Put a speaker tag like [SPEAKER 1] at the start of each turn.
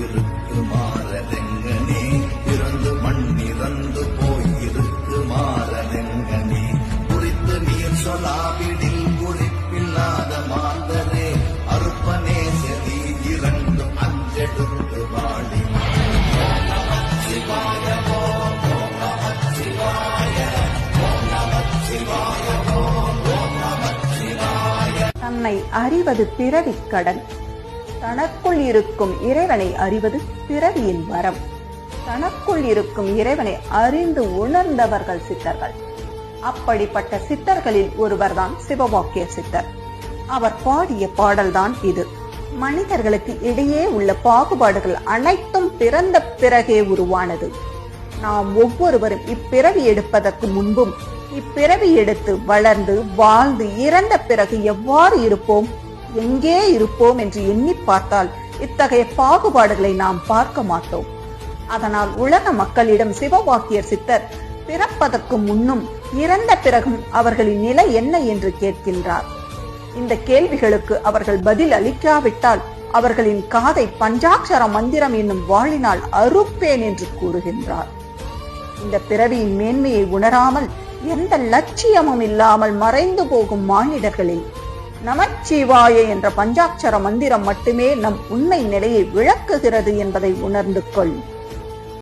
[SPEAKER 1] இருக்கு மாறதெங்கனே பிறந்து மண்ணிறந்து போயிருக்கு மாறதெங்கனே குறித்து நீர் சொல்லாவிடில் குறிப்பில்லாத மாந்தரே அருப்பனே செதி இரண்டு அஞ்செடுத்து வாடி
[SPEAKER 2] தன்னை அறிவது பிறவிக் கடன். தனக்குள் இருக்கும் இறைவனை அறிவது பிறவியின் வரம். தனக்குள் இருக்கும் இறைவனை அறிந்து உணர்ந்தவர்கள் சித்தர்கள். அப்படிப்பட்ட சித்தர்களில் ஒருவர்தான் சிவவாக்கிய சித்தர். அவர் பாடிய பாடல்தான் இது. மனிதர்களுக்கு இடையே உள்ள பாகுபாடுகள் அனைத்தும் பிறந்த பிறகே உருவானது. நாம் ஒவ்வொருவரும் இப்பிறவி எடுப்பதற்கு முன்பும் இப்பிறவி எடுத்து வளர்ந்து வாழ்ந்து இறந்த பிறகு எவ்வாறு இருப்போம், எங்கே இருப்போம் என்று எண்ணி பார்த்தால் இத்தகைய பாகுபாடுகளை நாம் பார்க்க மாட்டோம். அதனால் உலக மக்களிடம் சிவவாக்கியர் சித்தர் பிறப்பதற்கு முன்னும் இறந்த பிறகும் அவர்களின் நிலை என்ன என்று கேட்கின்றார். இந்த கேள்விகளுக்கு அவர்கள் பதில் அளிக்காவிட்டால் அவர்களின் காதை பஞ்சாட்சர மந்திரம் என்னும் வாளினால் அறுப்பேன் என்று கூறுகின்றார். இந்த பிறவியின் மேன்மையை உணராமல் எந்த லட்சியமும் இல்லாமல் மறைந்து போகும் மானிடர்களில் நமச்சிவாய என்ற பஞ்சாட்சர மந்திரம் மட்டுமே நம் உண்மை நிலையை விளக்குகிறது என்பதை உணர்ந்து கொள்.